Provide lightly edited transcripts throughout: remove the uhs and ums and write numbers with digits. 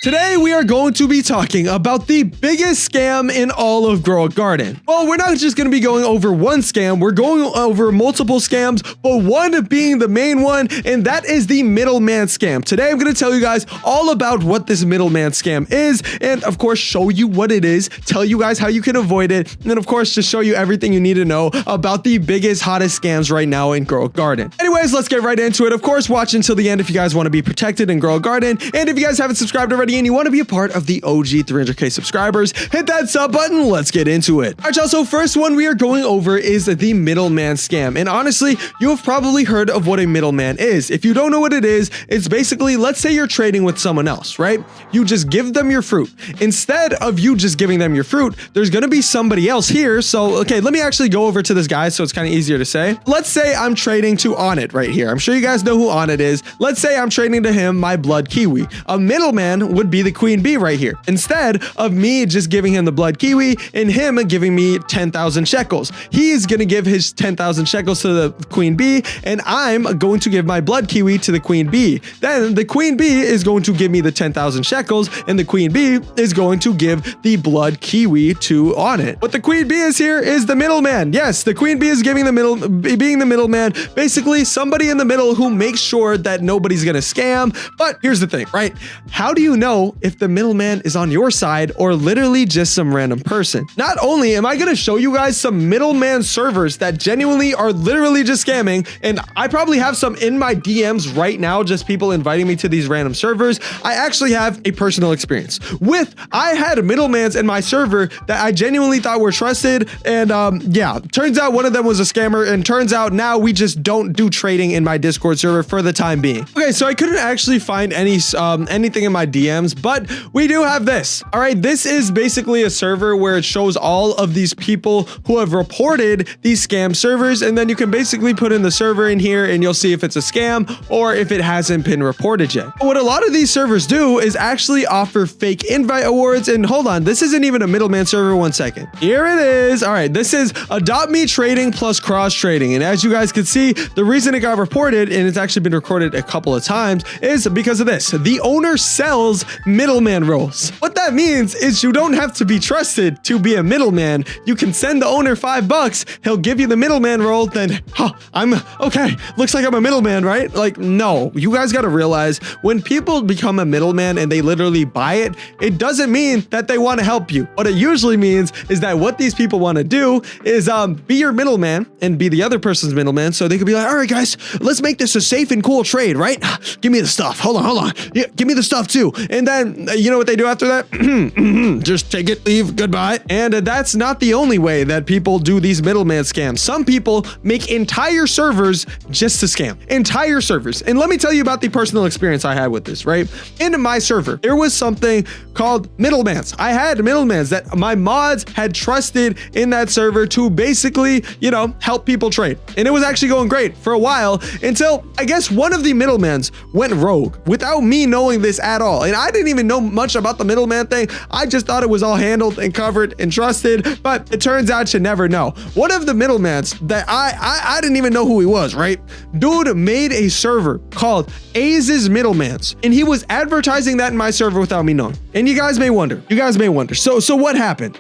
Today, we are going to be talking about the biggest scam in all of Grow a Garden. Well, we're not just going to be going over one scam, we're going over multiple scams, but one being the main one, and that is the middleman scam. Today, I'm going to tell you guys all about what this middleman scam is, and of course, show you what it is, tell you guys how you can avoid it, and then of course, just show you everything you need to know about the biggest, hottest scams right now in Grow a Garden. Anyways, let's get right into it. Of course, watch until the end if you guys want to be protected and grow a garden, and if you guys haven't subscribed already, and you want to be a part of the OG 300k subscribers, hit that sub button. Let's get into it. Alright, y'all, so first one we are going over is the middleman scam. And honestly, you have probably heard of what a middleman is. If you don't know what it is, it's basically, let's say you're trading with someone else, right? You just give them your fruit. Instead of you just giving them your fruit, there's going to be somebody else here. So, okay, let me actually go over to this guy so it's kind of easier to say. Let's say I'm trading to Onnit right here. I'm sure you guys know who Onnit is. Let's say I'm trading to him my blood kiwi. A middleman would be the queen bee right here. Instead of me just giving him the blood kiwi and him giving me 10,000 shekels, he's going to give his 10,000 shekels to the queen bee, and I'm going to give my blood kiwi to the queen bee. Then the queen bee is going to give me the 10,000 shekels, and the queen bee is going to give the blood kiwi to Onnit. What the queen bee is here is the middleman. Yes, the queen bee is being the middleman, basically somebody in the middle who makes sure that nobody's going to scam. But here's the thing, right? How do you know if the middleman is on your side or literally just some random person? Not only am I going to show you guys some middleman servers that genuinely are literally just scamming, and I probably have some in my DMs right now, just people inviting me to these random servers. I actually have a personal experience with, I had middlemans in my server that I genuinely thought were trusted, and yeah, turns out one of them was a scammer, and turns out now we just don't do trading in my Discord server for the time being. Okay, so I couldn't actually find anything in my DMs, but we do have this. All right, this is basically a server where it shows all of these people who have reported these scam servers, and then you can basically put in the server in here and you'll see if it's a scam or if it hasn't been reported yet. But what a lot of these servers do is actually offer fake invite awards, and hold on, this isn't even a middleman server. One second, here it is. All right, this is Adopt Me Trading plus cross trading, and as you guys can see, the reason it got reported, and it's actually been recorded a couple of times, is because of this. The owner sells middleman roles. What that means is you don't have to be trusted to be a middleman. You can send the owner $5, he'll give you the middleman role, then I'm okay, looks like I'm a middleman, right? Like, no, you guys got to realize when people become a middleman and they literally buy it, it doesn't mean that they want to help you. What it usually means is that what these people want to do is be your middleman and be the other person's middleman, so they could be like, all right guys, let's make this a safe and cool trade, right? Give me the stuff. Hold on, yeah, give me the stuff too. And then you know what they do after that? Just take it, leave, goodbye. And that's not the only way that people do these middleman scams. Some people make entire servers just to scam. Entire servers. And let me tell you about the personal experience I had with this, right? In my server, there was something called middlemans. I had middlemans that my mods had trusted in that server to basically, you know, help people trade. And it was actually going great for a while until I guess one of the middlemans went rogue without me knowing this at all. And I didn't even know much about the middleman thing. I just thought it was all handled and covered and trusted, but it turns out you never know. One of the middlemans that I didn't even know who he was, right? Dude made a server called Ayze's Middlemans, and he was advertising that in my server without me knowing. And you guys may wonder. So what happened?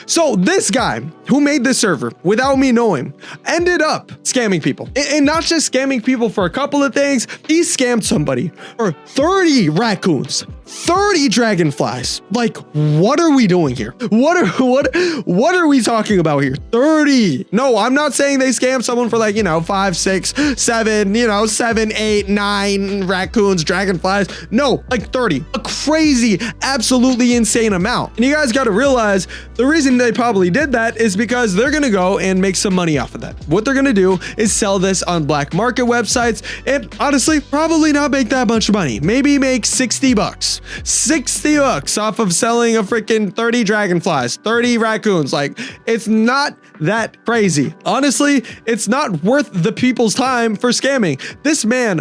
So this guy who made this server without me knowing ended up scamming people, and not just scamming people for a couple of things. He scammed somebody for 30 raccoons, 30 dragonflies. Like, what are we doing here? What are we talking about here? 30. No, I'm not saying they scam someone for like, you know, 5, 6, 7, you know, 7, 8, 9 raccoons, dragonflies. No, like 30. A crazy, absolutely insane amount. And you guys got to realize the reason they probably did that is because they're going to go and make some money off of that. What they're going to do is sell this on black market websites, and honestly, probably not make that much money. Maybe make $60. $60 off of selling a freaking 30 dragonflies, 30 raccoons. Like, it's not that crazy. Honestly, it's not worth the people's time for scamming. This man,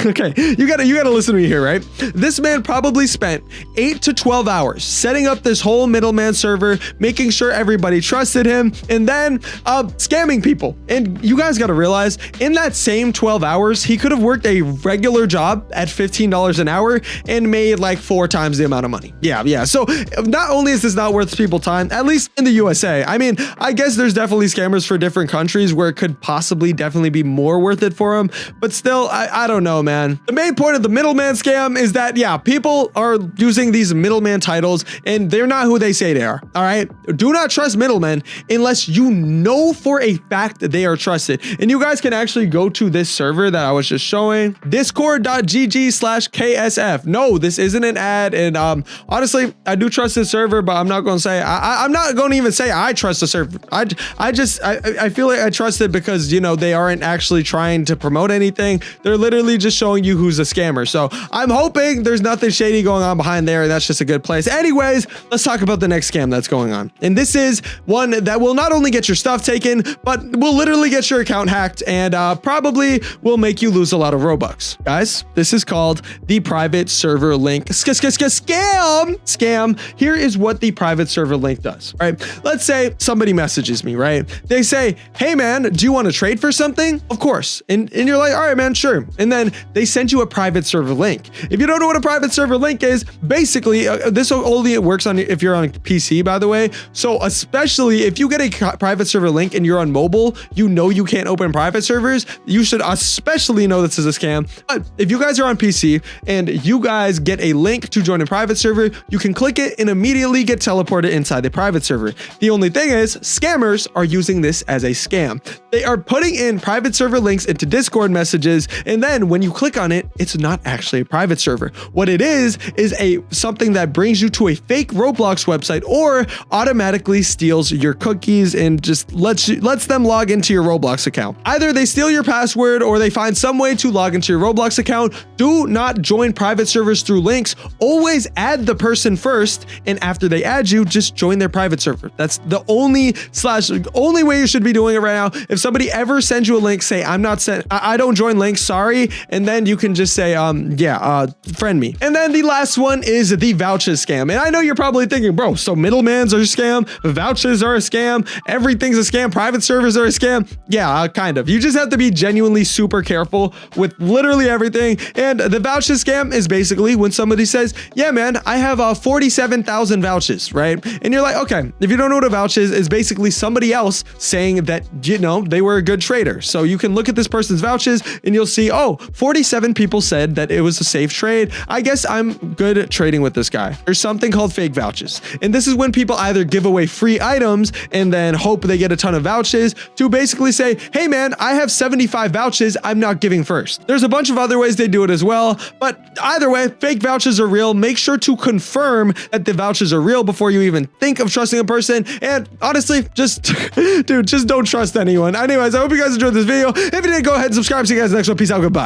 okay, you gotta listen to me here, right? This man probably spent 8 to 12 hours setting up this whole middleman server, making sure everybody trusted him, and then scamming people. And you guys gotta realize, in that same 12 hours, he could have worked a regular job at $15 an hour and made like 4 times the amount of money. Yeah. So not only is this not worth people time, at least in the USA. I mean, I guess there's definitely scammers for different countries where it could possibly definitely be more worth it for them. But still, I don't know, man. The main point of the middleman scam is that, yeah, people are using these middleman titles and they're not who they say they are. All right. Do not trust middlemen unless you know for a fact that they are trusted. And you guys can actually go to this server that I was just showing, discord.gg/KSF. No, this isn't an ad. And honestly, I do trust this server, but I'm not going to say, I'm not going to even say I trust the server. I feel like I trust it because, you know, they aren't actually trying to promote anything. They're literally just showing you who's a scammer. So I'm hoping there's nothing shady going on behind there. And that's just a good place. Anyways, let's talk about the next scam that's going on. And this is one that will not only get your stuff taken, but will literally get your account hacked and probably will make you lose a lot of Robux. Guys, this is called the private server link scam. Here is what the private server link does, right? Let's say somebody messages me, right? They say, hey man, do you want to trade for something? Of course. And you're like, all right, man, sure. And then they send you a private server link. If you don't know what a private server link is, basically this only works on if you're on PC, by the way. So especially if you get a private server link and you're on mobile, you know you can't open private servers. You should especially know this is a scam. But if you guys are on PC and you guys get a link to join a private server, you can click it and immediately get teleported inside the private server. The only thing is, scammers are using this as a scam. They are putting in private server links into Discord messages, and then when you click on it, it's not actually a private server. What it is something that brings you to a fake Roblox website or automatically steals your cookies and just lets them log into your Roblox account. Either they steal your password or they find some way to log into your Roblox account. Do not join private servers through links. Always add the person first, and after they add you, just join their private server. That's the only way you should be doing it right now. If somebody ever sends you a link, say, I don't join links, sorry. And then you can just say, friend me. And then the last one is the vouchers scam. And I know you're probably thinking, bro, so middlemans are a scam, vouchers are a scam, everything's a scam, private servers are a scam. Yeah, kind of. You just have to be genuinely super careful with literally everything. And the voucher scam is basically when somebody says, yeah, man, I have 47,000 vouchers, right? And you're like, okay, if you don't know what a voucher is, it's basically somebody else saying that, you know, they were a good trader. So you can look at this person's vouchers and you'll see, oh, 47 people said that it was a safe trade. I guess I'm good at trading with this guy. There's something called fake vouchers. And this is when people either give away free items and then hope they get a ton of vouchers to basically say, hey man, I have 75 vouchers, I'm not giving first. There's a bunch of other ways they do it as well, but either way, fake vouchers are real. Make sure to confirm that the vouchers are real before you even think of trusting a person. And honestly, just don't trust anyone. Anyways, I hope you guys enjoyed this video. If you did, go ahead and subscribe. See you guys next one. Peace out. Goodbye.